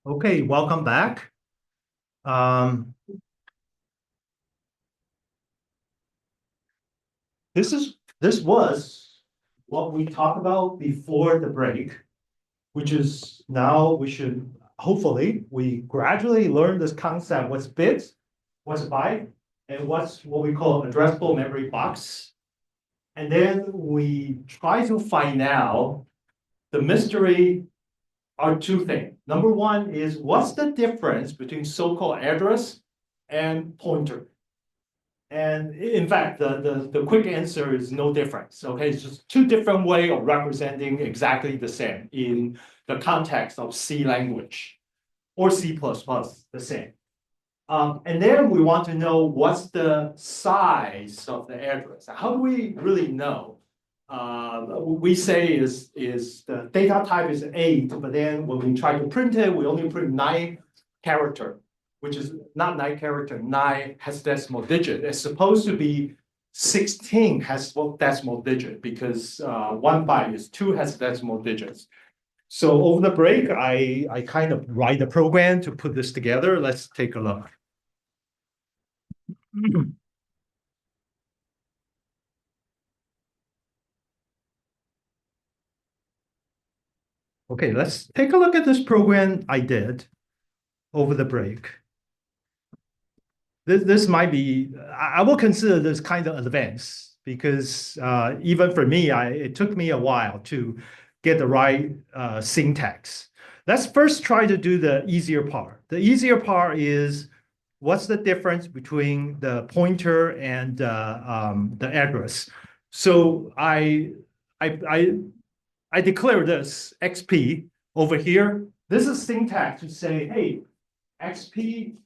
Okay, welcome back. Um, this was what we talked about before the break, which is now we should hopefully we gradually learn this concept: what's bit, what's byte, and what's what we call addressable memory box. And then we try to find out the mystery are two things. Number one is what's the difference between so-called address and pointer? And in fact, the quick answer is no difference. Okay, it's just two different ways of representing exactly the same in the context of C language or C++, the same. And then we want to know what's the size of the address. How do we really know? We say is the data type is 8, but then when we try to print it, we only print 9 character, which is not 9 character, 9 hexadecimal digit. It's supposed to be 16 hexadecimal digit because 1 byte is 2 hexadecimal digits. So over the break, I kind of write a program to put this together. Let's take a look. Okay, let's take a look at this program I did over the break. This might be, I will consider this kind of advanced because even for me, it took me a while to get the right syntax. Let's first try to do the easier part. The easier part is what's the difference between the pointer and the address. So I declare this XP over here. This is syntax to say, hey, XP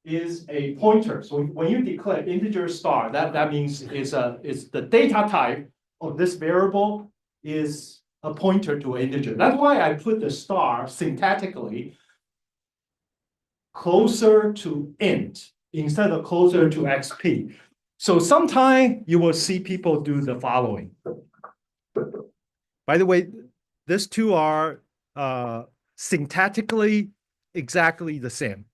is a pointer. So when you declare integer star, that means it's the data type of this variable is a pointer to an integer. That's why I put the star syntactically closer to int instead of closer to XP. So sometime you will see people do the following. By the way, these two are syntactically exactly the same.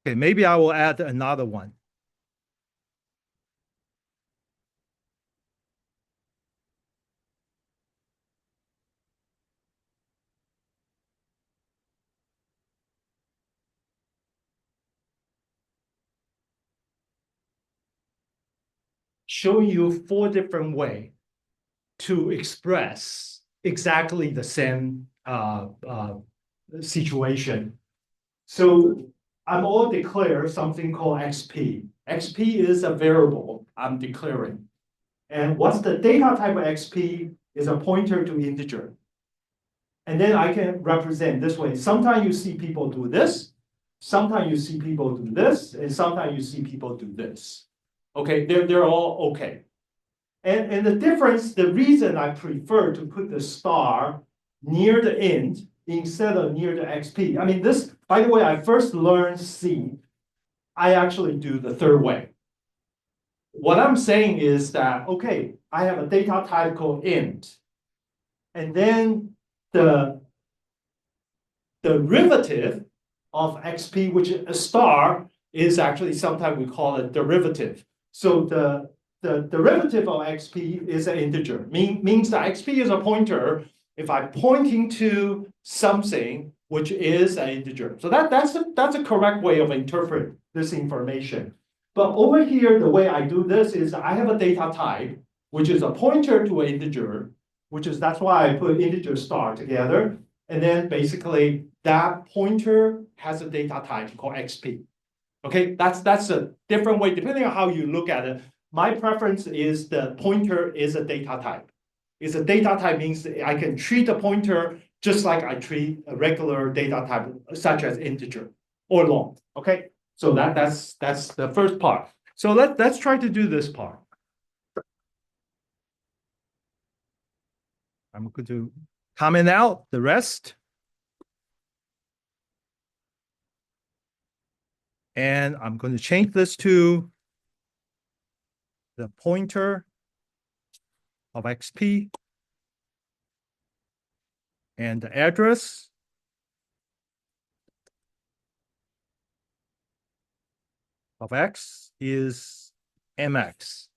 Okay, maybe I will add another one. Showing you 4 different ways to express exactly the same situation. So I'm all declare something called XP. XP is a variable I'm declaring. And what's the data type of XP is a pointer to integer. And then I can represent this way. Sometimes you see people do this. Sometimes you see people do this. And sometimes you see people do this. Okay, they're all okay. And the difference, the reason I prefer to put the star near the int instead of near the XP. I mean, this, by the way, I first learned C. I actually do the third way. What I'm saying is that, okay, I have a data type called int. And then the derivative of XP, which is a star, is actually sometimes we call it derivative. So the derivative of XP is an integer, means that XP is a pointer if I'm pointing to something which is an integer. So that's a correct way of interpreting this information. But over here, the way I do this is I have a data type, which is a pointer to an integer, that's why I put integer star together. And then basically that pointer has a data type called XP. Okay, that's a different way, depending on how you look at it. My preference is the pointer is a data type. It's a data type means I can treat a pointer just like I treat a regular data type, such as integer or long. Okay, so that's the first part. So let's try to do this part. I'm going to comment out the rest. And I'm going to change this to the pointer of XP and the address of X is MX.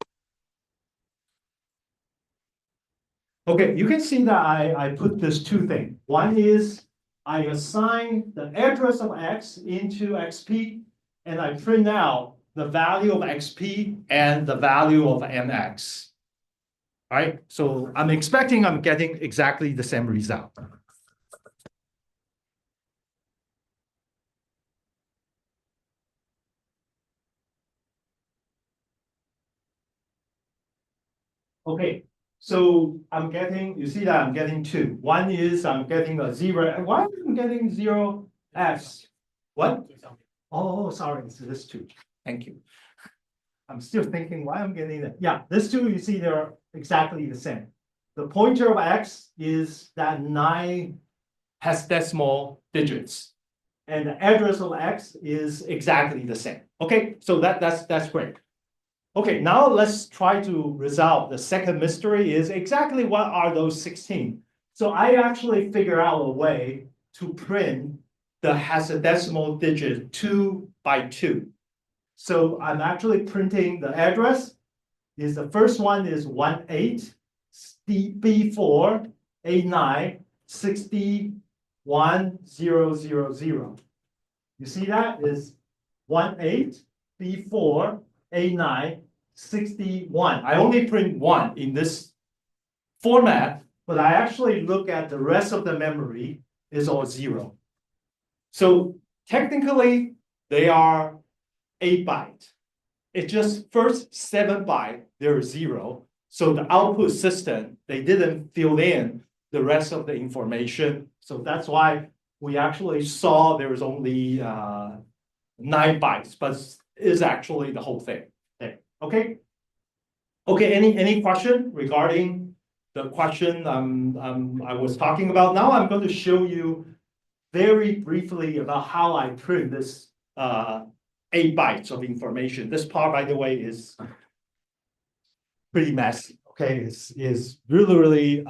Okay, you can see that I put this two things. One is I assign the address of X into XP, and I print out the value of XP and the value of MX. All right, so I'm expecting I'm getting exactly the same result. Okay, so I'm getting, you see that I'm getting two. One is I'm getting a zero. Why am I getting zero X? What? Oh, sorry, it's this two. Thank you. I'm still thinking why I'm getting that. Yeah, this two, you see, they're exactly the same. The pointer of X is that 9 has decimal digits. And the address of X is exactly the same. Okay, so that's great. Okay, now let's try to resolve the second mystery is exactly what are those 16. So I actually figure out a way to print the hexadecimal digit 2 by 2. So I'm actually printing the address. Is the first one is 18 B4 A9 61000. You see that is 18 B4 A9 61. I only print one in this format, but I actually look at the rest of the memory is all zero. So technically, they are 8 byte. It's just first 7 byte, they're zero. So the output system, they didn't fill in the rest of the information. So that's why we actually saw there was only 9 bytes, but is actually the whole thing. Okay. Okay. Any question regarding the question I was talking about? Now I'm going to show you very briefly about how I print this 8 bytes of information. This part, by the way, is pretty messy. Okay, is really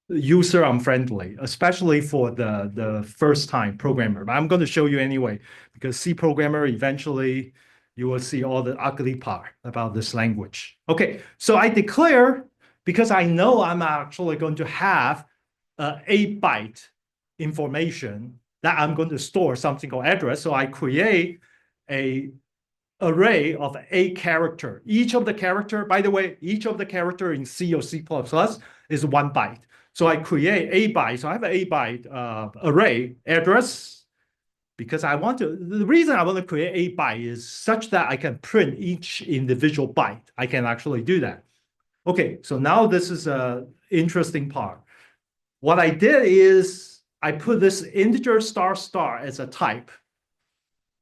user unfriendly, especially for the first time programmer. But I'm going to show you anyway, because C programmer eventually you will see all the ugly part about this language. Okay, so I declare, because I know I'm actually going to have 8 byte information that I'm going to store something called address. So I create a array of 8 character. Each of the character, by the way, each of the character in C or C++ is 1 byte. So I create 8 bytes. So I have an 8 byte array address because I want to, the reason I want to create 8 byte is such that I can print each individual byte. I can actually do that. Okay, so now this is an interesting part. What I did is I put this integer star star as a type,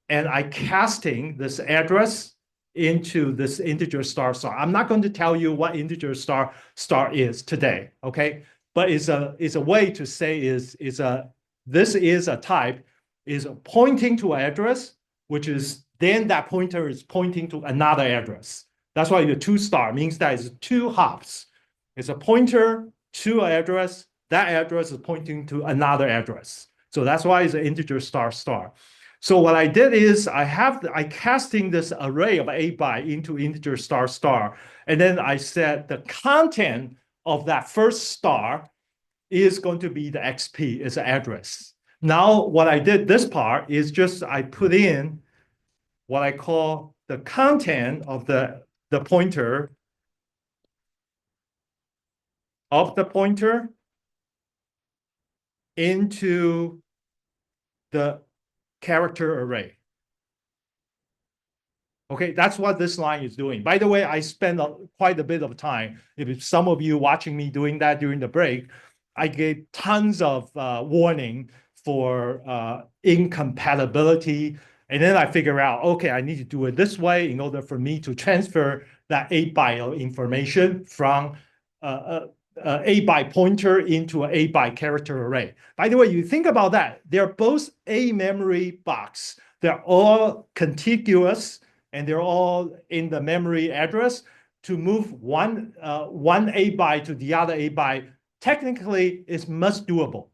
and I casting this address into this integer star star. I'm not going to tell you what integer star star is today, okay? But it's a way to say this is a type is pointing to an address, which is then that pointer is pointing to another address. That's why the 2 star means that it's 2 hops. It's a pointer to an address. That address is pointing to another address. So that's why it's an integer star star. So what I did is I casting this array of 8 byte into integer star star, and then I said the content of that first star is going to be the XP, is the address. Now what I did this part is just I put in what I call the content of the pointer into the character array. Okay, that's what this line is doing. By the way, I spent quite a bit of time. If some of you watching me doing that during the break, I gave tons of warning for incompatibility. And then I figure out, okay, I need to do it this way in order for me to transfer that 8 byte of information from A byte pointer into an A byte character array. By the way, you think about that. They're both A memory box. They're all contiguous and they're all in the memory address. To move one A byte to the other A byte, technically is much doable.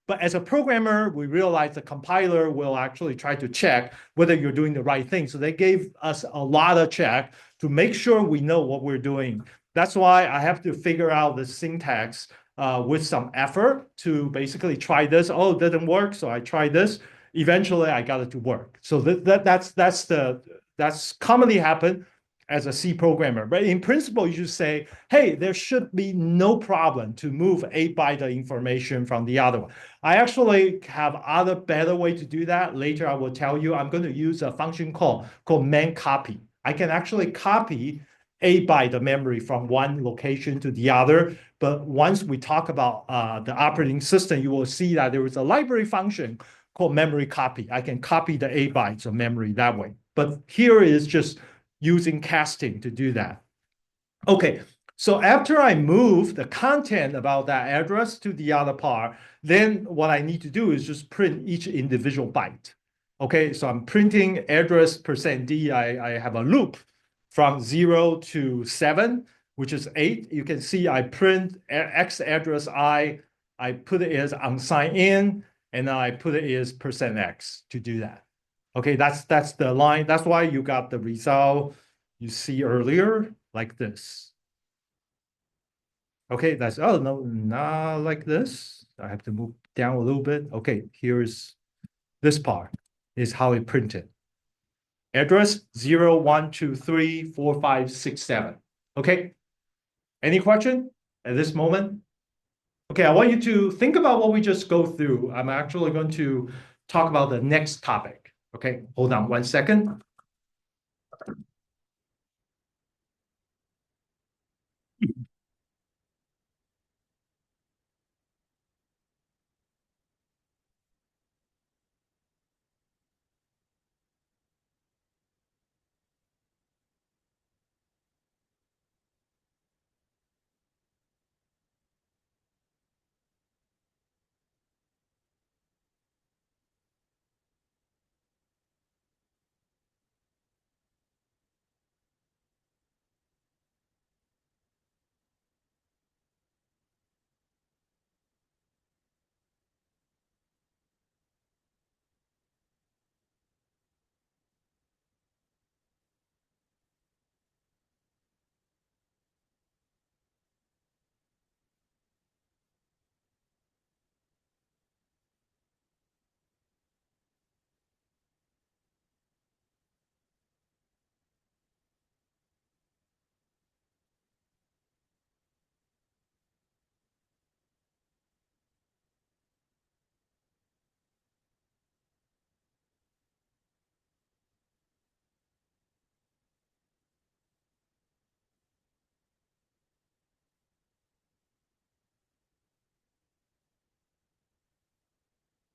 But as a programmer, we realize the compiler will actually try to check whether you're doing the right thing. So they gave us a lot of check to make sure we know what we're doing. That's why I have to figure out the syntax with some effort to basically try this. Oh, it didn't work, so I tried this. Eventually, I got it to work. So that's commonly happen as a C programmer. But in principle, you should say, hey, there should be no problem to move 8 byte of information from the other one. I actually have other better way to do that. Later, I will tell you, I'm going to use a function called man copy. I can actually copy 8 byte of memory from one location to the other. But once we talk about the operating system, you will see that there is a library function called memory copy. I can copy the 8 bytes of memory that way. But here is just using casting to do that. Okay, so after I move the content about that address to the other part, then what I need to do is just print each individual byte. Okay, so I'm printing address %d. I have a loop from 0 to 7, which is 8. You can see I print X address I put it as unsigned in, and I put it as %x to do that. Okay, that's the line. That's why you got the result you see earlier like this. Okay, that's, oh, no, not like this. I have to move down a little bit. Okay, here's this part is how it printed. Address 0, 1, 2, 3, 4, 5, 6, 7. Okay, any question at this moment? Okay, I want you to think about what we just go through. I'm actually going to talk about the next topic. Okay, hold on 1 second.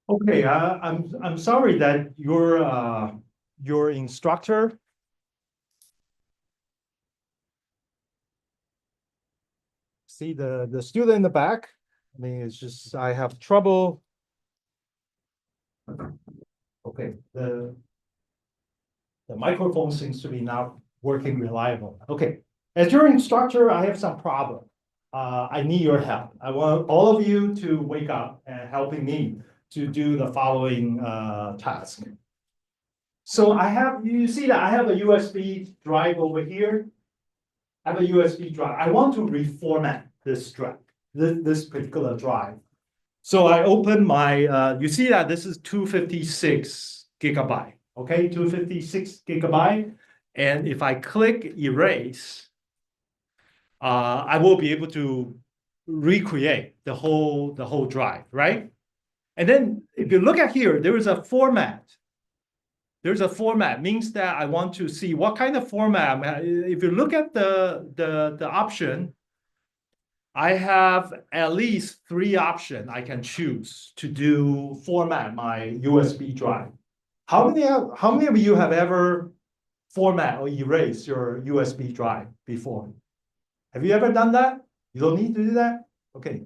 Okay, I'm sorry that your instructor. See the student in the back. I mean, it's just I have trouble. Okay, the microphone seems to be not working reliable. Okay, as your instructor, I have some problem. I need your help. I want all of you to wake up and helping me to do the following task. So you see that I have a USB drive over here. I have a USB drive. I want to reformat this drive, this particular drive. So I open my, you see that this is 256 gigabyte, okay, 256 gigabyte. And if I click erase, I will be able to recreate the whole drive, right? And then if you look at here, there is a format. There's a format, means that I want to see what kind of format. If you look at the option, I have at least 3 options I can choose to do format my USB drive. How many of you have ever format or erased your USB drive before? Have you ever done that? You don't need to do that? Okay,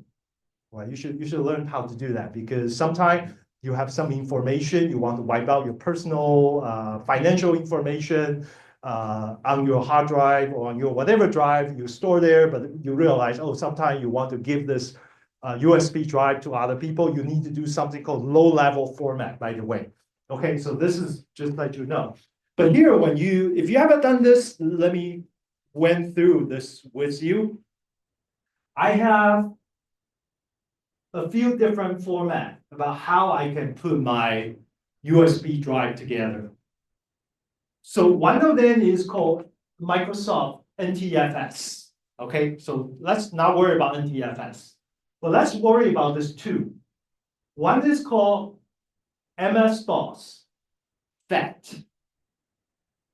well, you should learn how to do that because sometimes you have some information you want to wipe out your personal financial information on your hard drive or on your whatever drive you store there, but you realize, oh, sometimes you want to give this USB drive to other people. You need to do something called low-level format, by the way. Okay, so this is just let you know. But here, if you haven't done this, let me went through this with you. I have a few different formats about how I can put my USB drive together. So one of them is called Microsoft NTFS. Okay, so let's not worry about NTFS, but let's worry about this two. One is called MS-DOS FAT.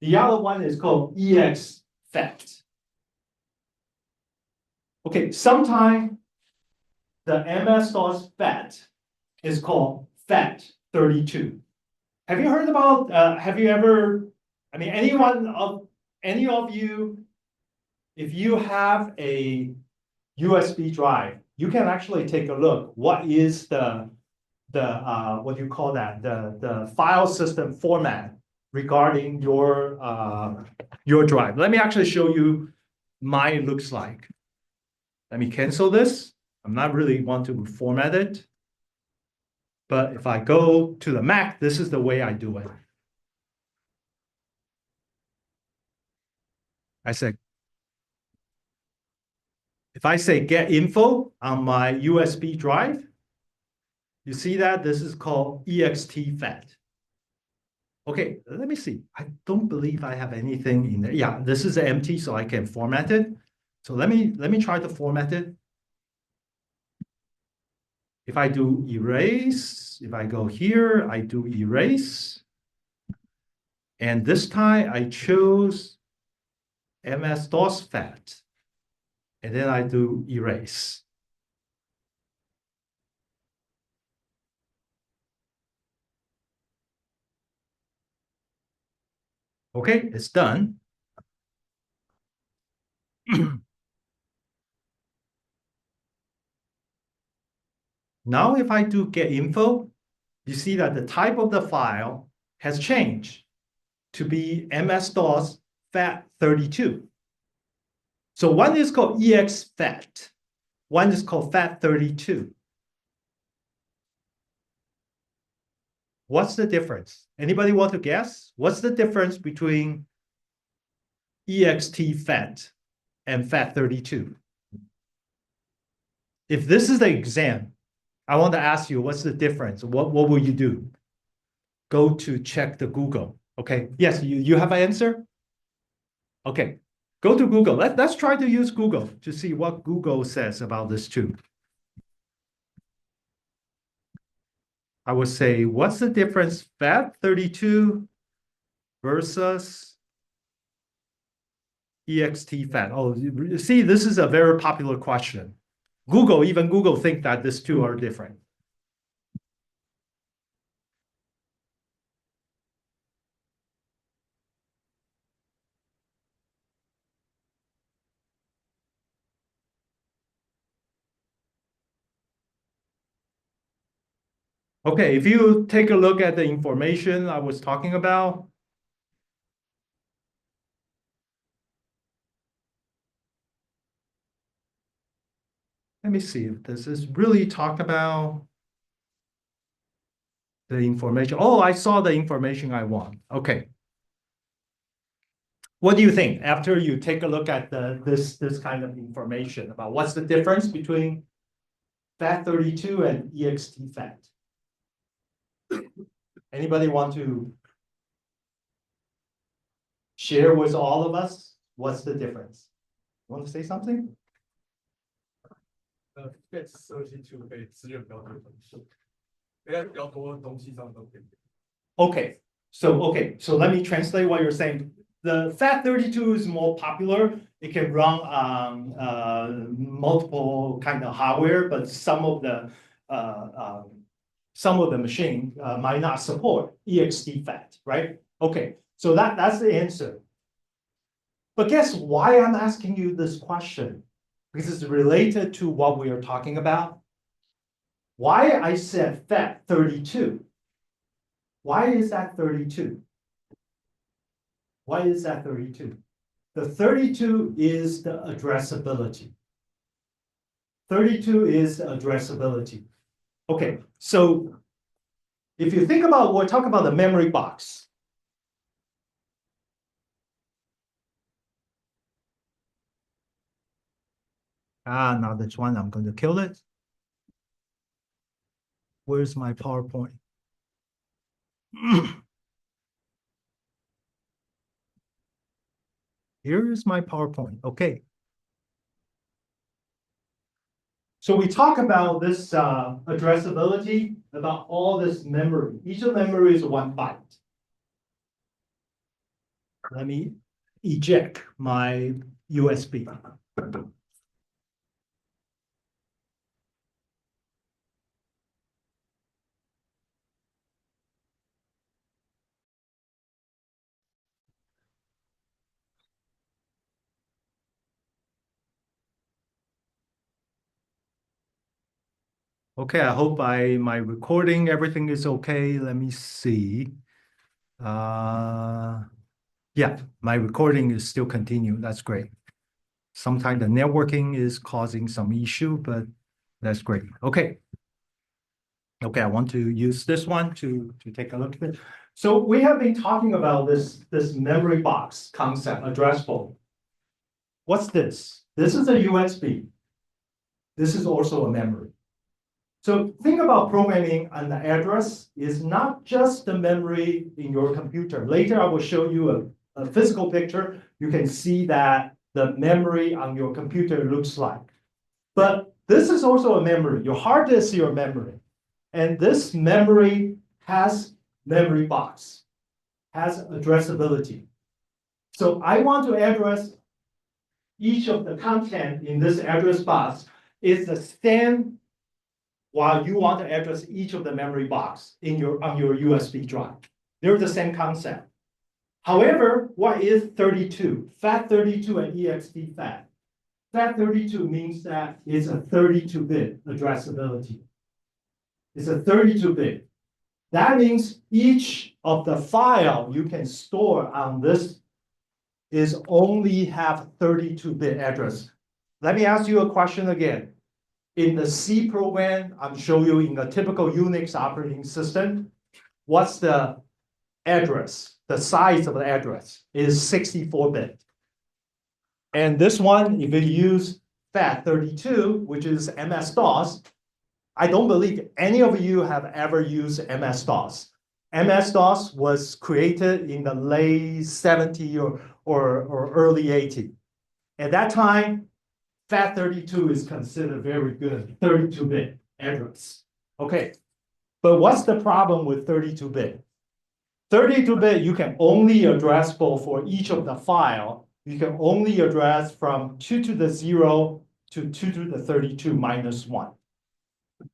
The other one is called EX-FAT. Okay, sometimes the MS-DOS FAT is called FAT32. Have you heard about, have you ever, I mean, any of you, if you have a USB drive, you can actually take a look. What is the what do you call that? The file system format regarding your drive. Let me actually show you mine looks like. Let me cancel this. I'm not really want to format it. But if I go to the Mac, this is the way I do it. If I say get info on my USB drive, you see that this is called EXT-FAT. Okay, let me see. I don't believe I have anything in there. Yeah, this is empty, so I can format it. So let me try to format it. If I do erase, if I go here, I do erase. And this time I chose MS-DOS FAT. And then I do erase. Okay, it's done. Now, if I do get info, you see that the type of the file has changed to be MS-DOS FAT32. So one is called EX-FAT, one is called FAT32. What's the difference? Anybody want to guess? What's the difference between EXT-FAT and FAT32? If this is the exam, I want to ask you, what's the difference? What will you do? Go to check the Google. Okay, yes, you have an answer? Okay, go to Google. Let's try to use Google to see what Google says about this too. I would say, what's the difference FAT32 versus EXT-FAT? Oh, see, this is a very popular question. Even Google think that these two are different. Okay, if you take a look at the information I was talking about, let me see if this is really talk about the information. Oh, I saw the information I want. Okay. What do you think after you take a look at this kind of information about what's the difference between FAT32 and EXT-FAT? Anybody want to share with all of us what's the difference? Want to say something? FAT设计就可以资源比较多的东西，AI比较多的东西上都可以。Okay, so let me translate what you're saying. The FAT32 is more popular. It can run on multiple kind of hardware, but some of the machine might not support EXT-FAT, right? Okay, so that's the answer. But guess why I'm asking you this question? because it's related to what we are talking about. Why I said FAT32? Why is that 32? Why is that 32? The 32 is the addressability. 32 is the addressability. Okay, so if you think about, we're talking about the memory box. Now this one, I'm going to kill it. Where's my PowerPoint? Here is my PowerPoint. Okay. So we talk about this addressability, about all this memory. Each of the memory is 1 byte. Let me eject my USB. Okay, I hope my recording, everything is okay. Let me see. Yeah, my recording is still continuing. That's great. Sometimes the networking is causing some issue, but that's great. Okay. Okay, I want to use this one to take a look at it. So we have been talking about this memory box concept, addressable. What's this? This is a USB. This is also a memory. So think about programming an address is not just the memory in your computer. Later, I will show you a physical picture. You can see that the memory on your computer looks like. But this is also a memory. Your hard disk is your memory. And this memory has memory box, has addressability. So I want to address each of the content in this address box is the same while you want to address each of the memory box on your USB drive. They're the same concept. However, what is 32? FAT32 and ext FAT. FAT32 means that it's a 32-bit addressability. It's a 32-bit. That means each of the file you can store on this is only have 32-bit address. Let me ask you a question again. In the C program, I'm showing you in a typical Unix operating system, what's the address? The size of the address is 64-bit. And this one, if you use FAT32, which is MS-DOS, I don't believe any of you have ever used MS-DOS. MS-DOS was created in the late 70s or early 80s. At that time, FAT32 is considered very good, 32-bit address. Okay, but what's the problem with 32-bit? 32-bit, you can only address for each of the file. You can only address from 2 to the 0 to 2 to the 32 minus 1.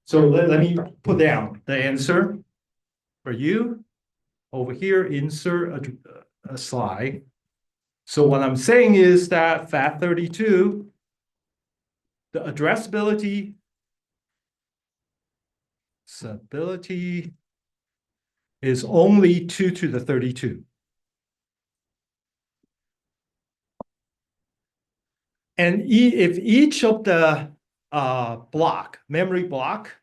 So let me put down the answer for you. Over here, insert a slide. So what I'm saying is that FAT32, the addressability is only 2 to the 32. And if each of the memory block,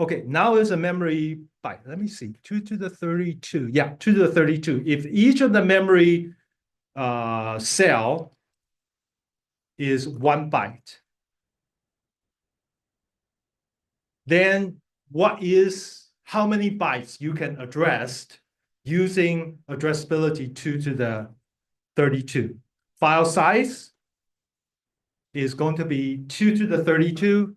okay, now is a memory byte. Let me see, 2 to the 32. Yeah, 2 to the 32. If each of the memory cell is 1 byte, then how many bytes you can address using addressability 2 to the 32? File size is going to be 2 to the 32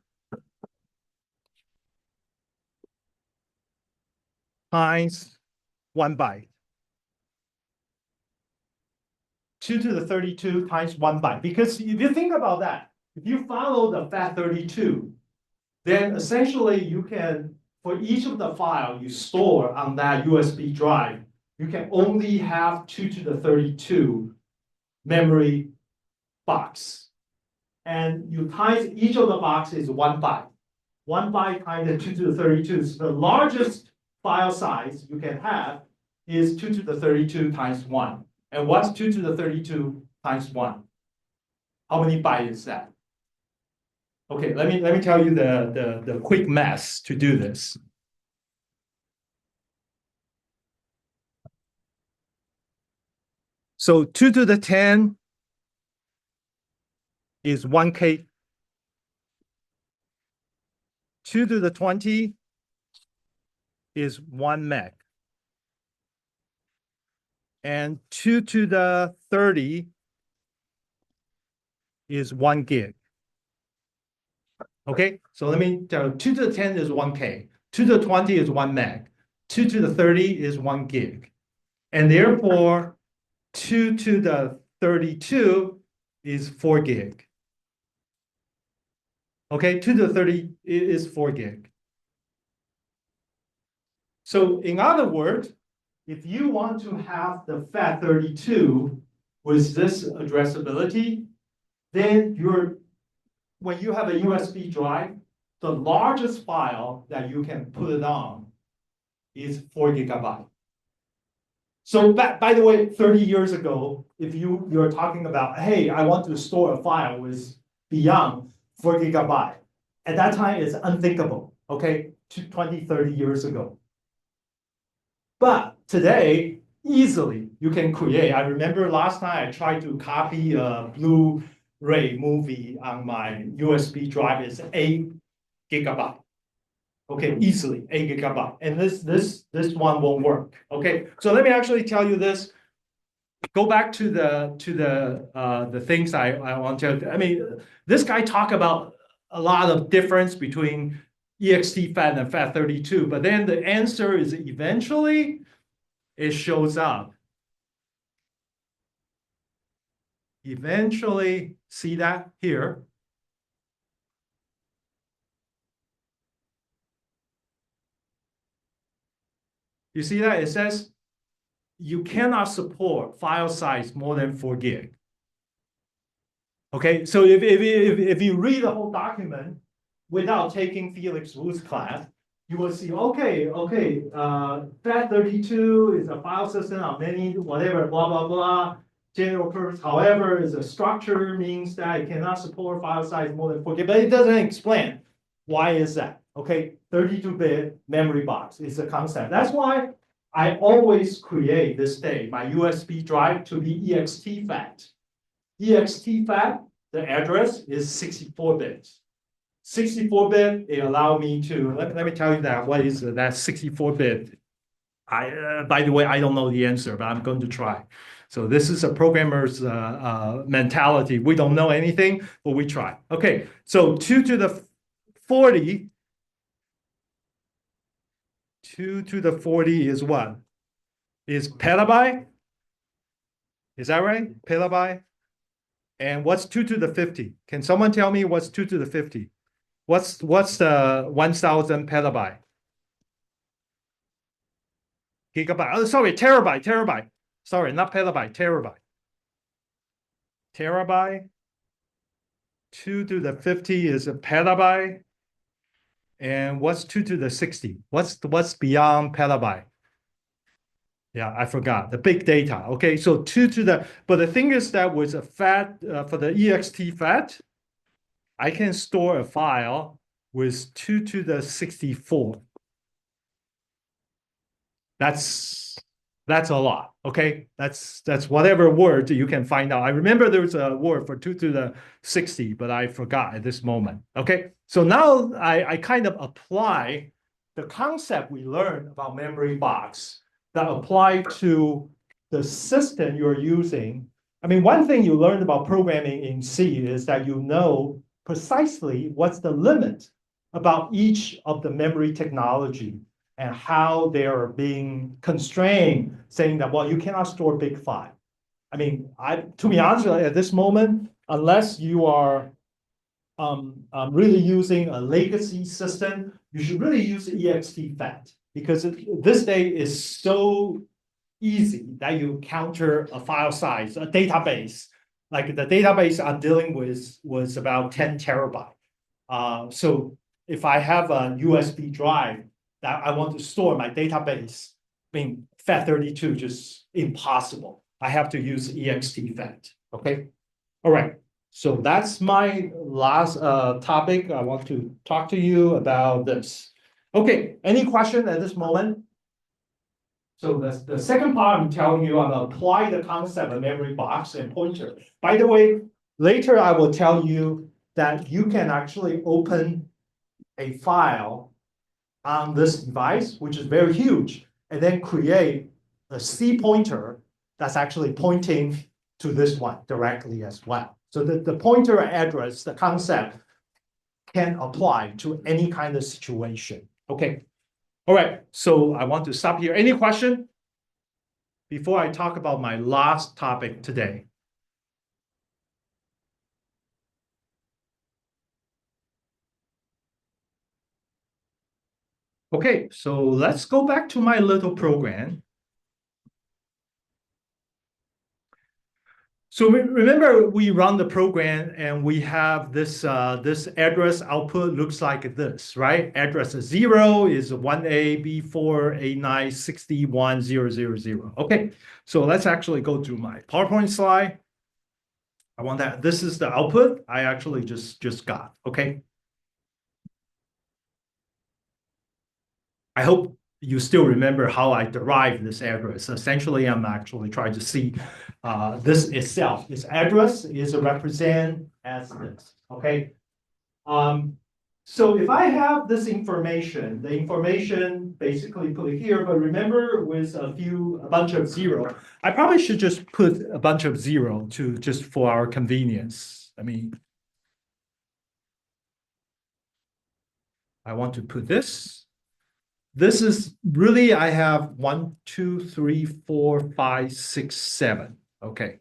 times 1 byte. 2 to the 32 times 1 byte. Because if you think about that, if you follow the FAT32, then essentially you can, for each of the file you store on that USB drive, you can only have 2 to the 32 memory box. And you times each of the boxes is 1 byte. 1 byte times the 2 to the 32. So the largest file size you can have is 2 to the 32 times 1. And what's 2 to the 32 times 1? How many bytes is that? Okay, let me tell you the quick math to do this. So 2 to the 10 is 1K. 2 to the 20 is 1 meg. And 2 to the 30 is 1 gig. Okay, so let me tell you, 2 to the 10 is 1K. 2 to the 20 is 1 meg. 2 to the 30 is 1 gig. And therefore, 2 to the 32 is 4 gig. Okay, 2 to the 30 is 4 gig. So in other words, if you want to have the FAT32 with this addressability, then when you have a USB drive, the largest file that you can put it on is 4 gigabyte. So by the way, 30 years ago, if you're talking about, hey, I want to store a file with beyond 4 gigabyte, at that time it's unthinkable, okay, 20, 30 years ago. But today, easily you can create. I remember last time I tried to copy a Blu-ray movie on my USB drive. It's 8 gigabyte. Okay, easily 8 gigabyte. And this one won't work. Okay, so let me actually tell you this. Go back to the things I want to. I mean, this guy talked about a lot of difference between ext FAT and FAT32, but then the answer is eventually it shows up. Eventually, see that here. You see that? It says you cannot support file size more than 4 gig. Okay, so if you read the whole document without taking Felix Wu's class, you will see, okay, FAT32 is a file system of many, whatever, blah, blah, blah, general purpose. However, is a structure means that it cannot support file size more than 4 gig, but it doesn't explain why is that. Okay, 32-bit memory box is a concept. That's why I always create this day my USB drive to be ext FAT. ext FAT, the address is 64 bits. 64-bit, it allowed me to, let me tell you that, what is that 64-bit? By the way, I don't know the answer, but I'm going to try. So this is a programmer's mentality. We don't know anything, but we try. Okay, so 2 to the 40, 2 to the 40 is what? Is petabyte? Is that right? Petabyte? And what's 2 to the 50? Can someone tell me what's 2 to the 50? What's the 1,000 petabyte? Gigabyte. Oh, sorry, terabyte. Sorry, not petabyte, terabyte. Terabyte. 2 to the 50 is a petabyte. And what's 2 to the 60? What's beyond petabyte? Yeah, I forgot. The big data. Okay, so 2 to the, but the thing is that with a FAT, for the ext FAT, I can store a file with 2 to the 64. That's a lot, okay? That's whatever word you can find out. I remember there was a word for 2 to the 60, but I forgot at this moment, okay? So now I kind of apply the concept we learned about memory box that apply to the system you're using. I mean, one thing you learned about programming in C is that you know precisely what's the limit about each of the memory technology and how they are being constrained, saying that, well, you cannot store big file. I mean, to be honest, at this moment, unless you are really using a legacy system, you should really use ext FAT because this day is so easy that you counter a file size, a database like the database I'm dealing with was about 10 terabyte. So if I have a USB drive that I want to store my database, being FAT32 just impossible. I have to use ext FAT. Okay. All right. So that's my last topic. I want to talk to you about this. Okay. Any question at this moment? So the second part I'm telling you, I'm gonna apply the concept of memory box and pointer. By the way, later I will tell you that you can actually open a file on this device, which is very huge, and then create a C pointer that's actually pointing to this one directly as well. So the pointer address, the concept can apply to any kind of situation. Okay. All right. So I want to stop here. Any question before I talk about my last topic today? Okay, so let's go back to my little program. So remember, we run the program and we have this this address output looks like this, right? Address 0 is 1A, B4, A9, 61, 000. Okay, so let's actually go to my PowerPoint slide. I want that. This is the output I actually just got. Okay. I hope you still remember how I derived this address. Essentially, I'm actually trying to see this itself. This address is represented as this, okay? So if I have this information, the information basically put it here, but remember with a bunch of zero, I probably should just put a bunch of zero to just for our convenience. I mean, I want to put this. This is really, I have 1, 2, 3, 4, 5, 6, 7. Okay.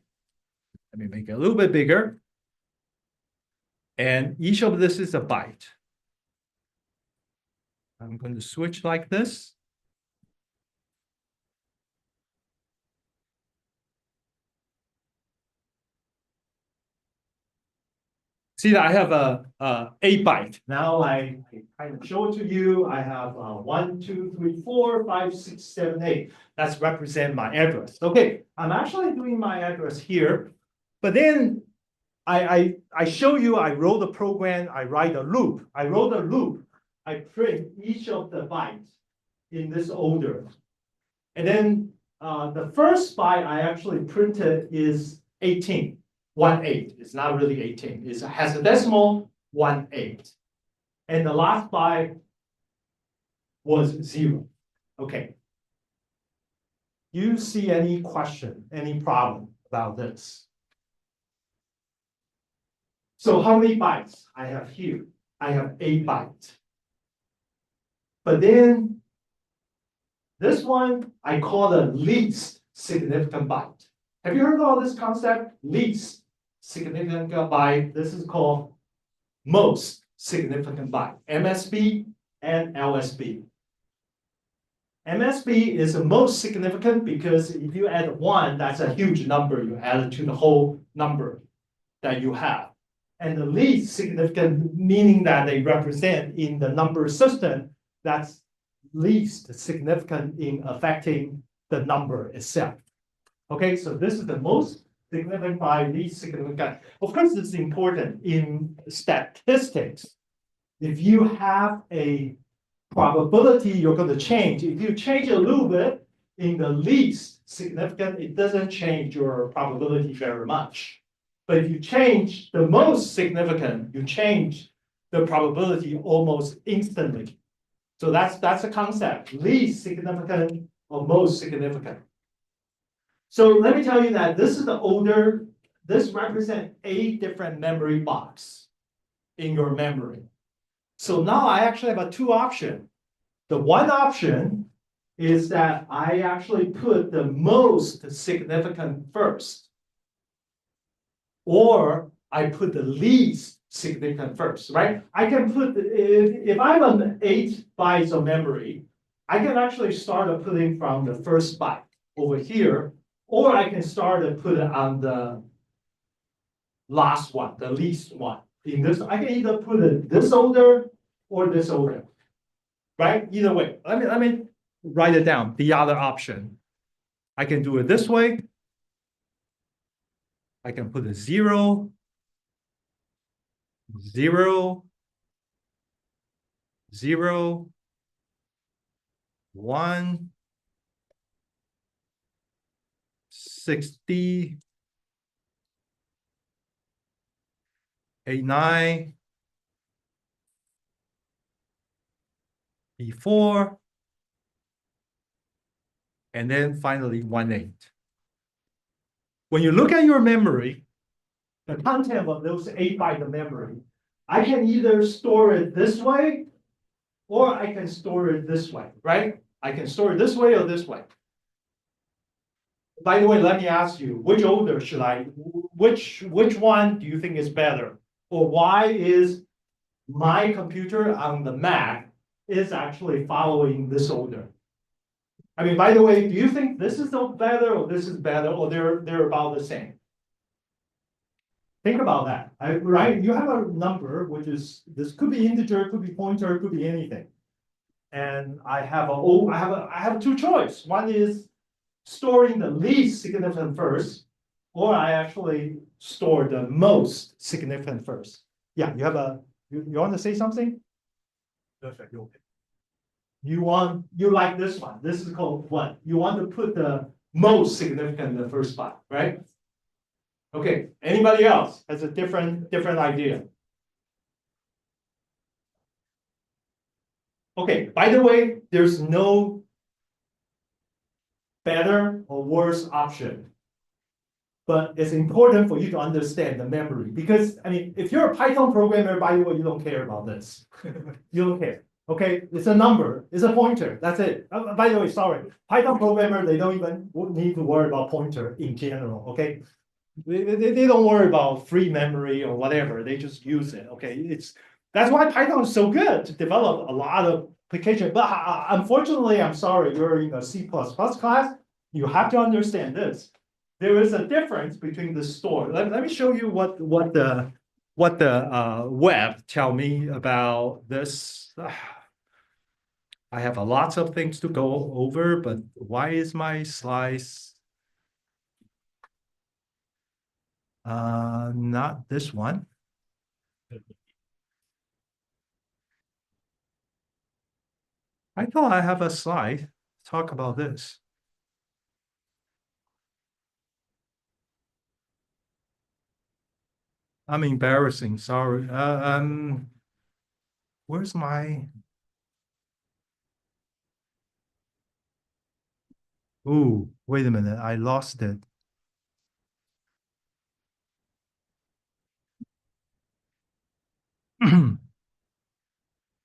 Let me make it a little bit bigger. And each of this is a byte. I'm going to switch like this. See that I have a 8 byte. Now I kind of show it to you. I have 1, 2, 3, 4, 5, 6, 7, 8. That's represent my address. Okay, I'm actually doing my address here, but then I show you, I wrote the program, I write a loop. I wrote a loop. I print each of the bytes in this order. And then the first byte I actually printed is 18, 1/8. It's not really 18. It has a decimal 1/8. And the last byte was 0. Okay. You see any question, any problem about this? So how many bytes I have here? I have 8 bytes. But then this one I call the least significant byte. Have you heard about this concept? Least significant byte. This is called most significant byte. MSB and LSB. MSB is the most significant because if you add 1, that's a huge number. You add it to the whole number that you have. And the least significant, meaning that they represent in the number system, that's least significant in affecting the number itself. Okay, so this is the most significant by least significant. Of course, it's important in statistics. If you have a probability you're going to change, if you change a little bit in the least significant, it doesn't change your probability very much. But if you change the most significant, you change the probability almost instantly. So that's a concept, least significant or most significant. So let me tell you that this is the order. This represents 8 different memory boxes in your memory. So now I actually have 2 options. The one option is that I actually put the most significant first, or I put the least significant first, right? I can put, if I have an 8 bytes of memory, I can actually start putting from the first byte over here, or I can start to put it on the last one, the least one. In this, I can either put it this order or this order, right? Either way. Let me write it down. The other option. I can do it this way. I can put a 0, 0, 0, 1, 60, 89, E4, and then finally 18. When you look at your memory, the content of those 8 bytes of memory, I can either store it this way, or I can store it this way, right? I can store it this way or this way. By the way, let me ask you, which order should which one do you think is better? Or why is my computer on the Mac is actually following this order? I mean, by the way, do you think this is better or this is better, or they're about the same? Think about that, right? You have a number, which is, this could be integer, could be pointer, could be anything. And I have two choices. One is storing the least significant first, or I actually store the most significant first. Yeah, you want to say something? Perfect. Okay. You like this one. This is called what? You want to put the most significant in the first spot, right? Okay, anybody else has a different idea? Okay, by the way, there's no better or worse option. But it's important for you to understand the memory, because I mean, if you're a Python programmer, by the way, you don't care about this. You don't care. Okay, it's a number, it's a pointer. That's it. By the way, sorry, Python programmer, they don't even need to worry about pointer in general. Okay, they don't worry about free memory or whatever. They just use it. Okay, that's why Python is so good to develop a lot of applications. But unfortunately, I'm sorry, you're in a C++ class. You have to understand this. There is a difference between the store. Let me show you what the web tell me about this. I have a lots of things to go over, but why is my slides not this one? I thought I have a slide talk about this. I'm embarrassing, sorry. Where's my? Ooh, wait a minute, I lost it.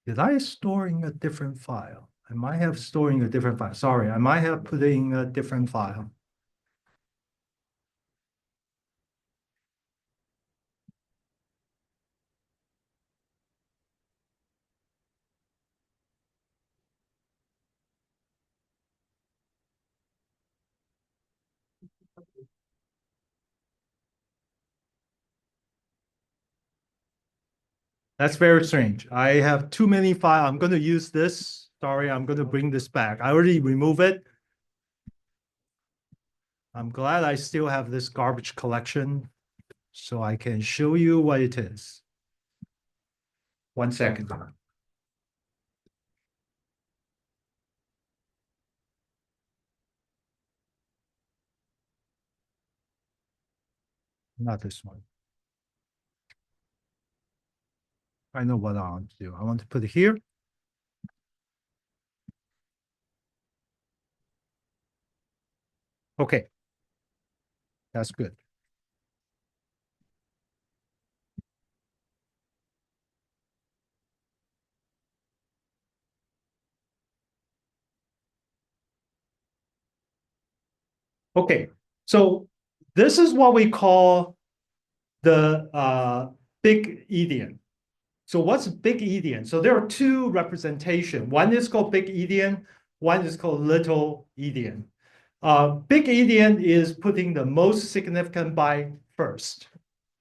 Did I store in a different file? I might have storing a different file. Sorry, I might have put in a different file. That's very strange. I have too many files. I'm going to use this. Sorry, I'm going to bring this back. I already removed it. I'm glad I still have this garbage collection so I can show you what it is. 1 second. Not this one. I know what I want to do. I want to put it here. Okay. That's good. Okay. So this is what we call the big endian. So what's big endian? So there are two representations. One is called big endian. One is called little endian. Big endian is putting the most significant byte first.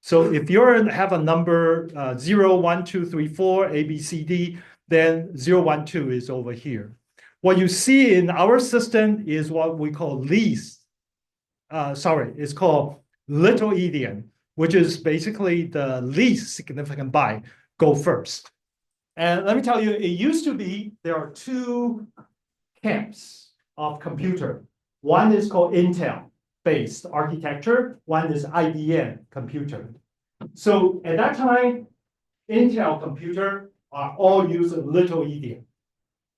So if you have a number 0, 1, 2, 3, 4, A, B, C, D, then 0, 1, 2 is over here. What you see in our system is what we call it's called little endian, which is basically the least significant byte go first. And let me tell you, it used to be there are two camps of computer. One is called Intel-based architecture. One is IBM computer. So at that time, Intel computer are all using little endian.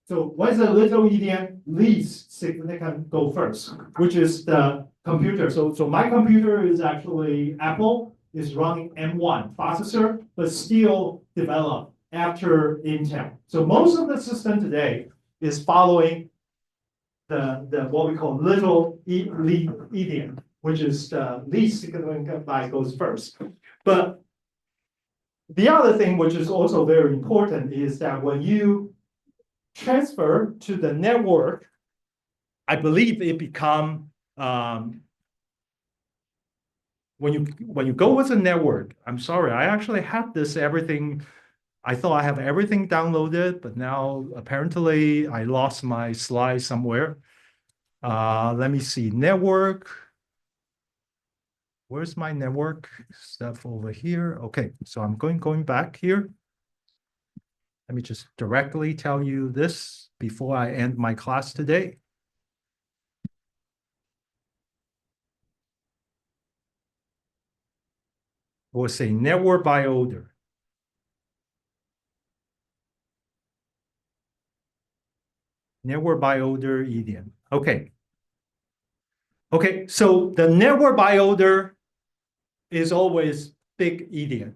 So what is a little endian? Least significant go first, which is the computer. So my computer is actually Apple, is running M1 processor, but still developed after Intel. So most of the system today is following the what we call little endian, which is the least significant byte goes first. But the other thing, which is also very important, is that when you transfer to the network, I believe it become when you go with a network. I'm sorry, I actually had this everything. I thought I have everything downloaded, but now apparently I lost my slide somewhere. Let me see, network. Where's my network stuff over here? Okay, so I'm going back here. Let me just directly tell you this before I end my class today. We'll say network by order. Network by order endian. Okay. Okay, so the network by order is always big endian.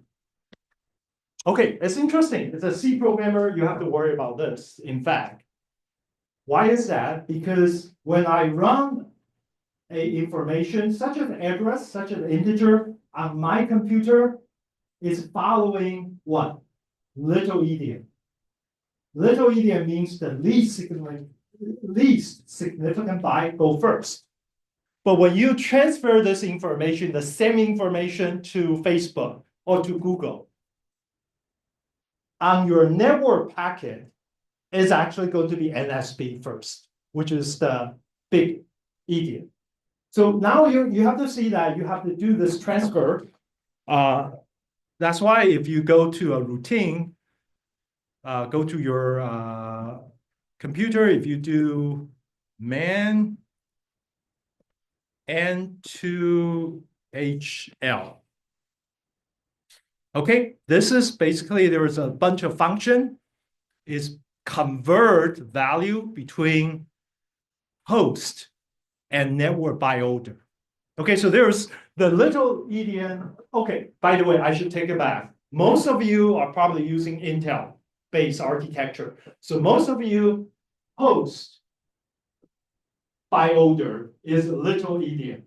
Okay, it's interesting. As a C programmer, you have to worry about this, in fact. Why is that? Because when I run a information, such as address, such as integer, on my computer, is following what? Little endian. Little endian means the least significant byte go first. But when you transfer this information, the same information to Facebook or to Google, on your network packet is actually going to be NSB first, which is the big endian. So now you have to see that you have to do this transfer. That's why if you go to a routine, go to your computer, if you do man N2HL. Okay, this is basically, there is a bunch of function, is convert value between host and network by order. Okay, so there's the little endian. Okay, by the way, I should take it back. Most of you are probably using Intel-based architecture. So most of you host by order is little endian.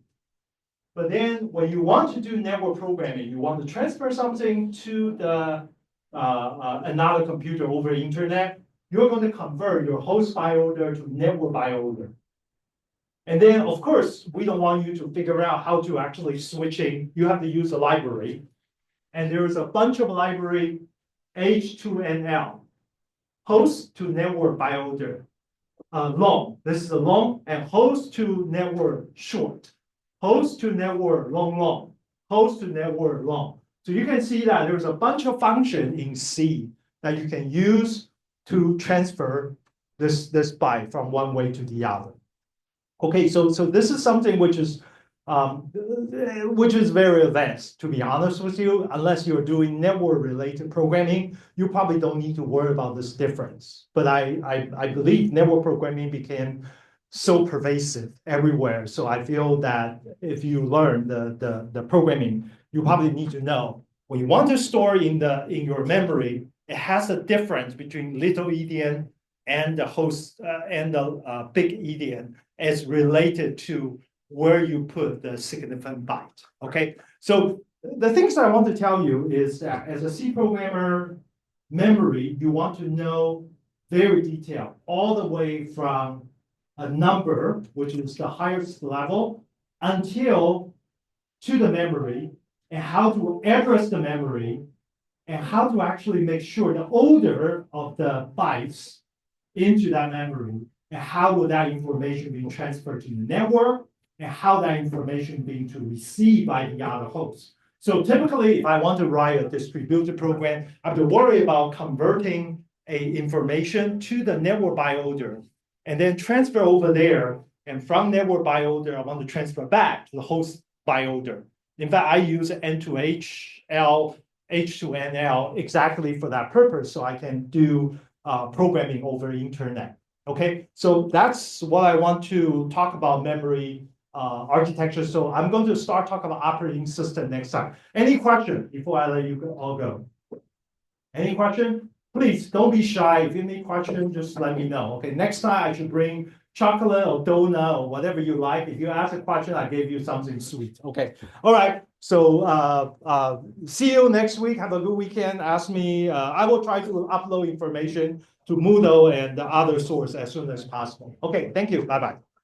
But then when you want to do network programming, you want to transfer something to the another computer over internet, you're going to convert your host by order to network by order. And then, of course, we don't want you to figure out how to actually switching. You have to use a library. And there's a bunch of library, H2NL, host to network by order, long. This is a long, and host to network short. Host to network long, host to network long. So you can see that there's a bunch of function in C that you can use to transfer this byte from one way to the other. Okay, so this is something which is very advanced, to be honest with you. Unless you're doing network-related programming, you probably don't need to worry about this difference. But I believe network programming became so pervasive everywhere. So I feel that if you learn the programming, you probably need to know when you want to store in your memory, it has a difference between little endian and the host and the big endian as related to where you put the significant byte. Okay, so the things I want to tell you is that as a C programmer, memory, you want to know very detailed, all the way from a number, which is the highest level, until to the memory, and how to address the memory, and how to actually make sure the order of the bytes into that memory, and how will that information be transferred to the network, and how that information being to received by the other hosts. So typically, if I want to write a distributed program, I have to worry about converting information to the network by order, and then transfer over there. And from network by order, I want to transfer back to the host by order. In fact, I use N2HL, H2NL exactly for that purpose, so I can do programming over internet. Okay, so that's what I want to talk about memory architecture. So I'm going to start talking about operating system next time. Any question before I let you all go? Any question? Please don't be shy. If you have any question, just let me know. Okay, next time I should bring chocolate or donut or whatever you like. If you ask a question, I gave you something sweet. Okay, all right. So see you next week. Have a good weekend. Ask me. I will try to upload information to Moodle and the other source as soon as possible. Okay, thank you. Bye-bye.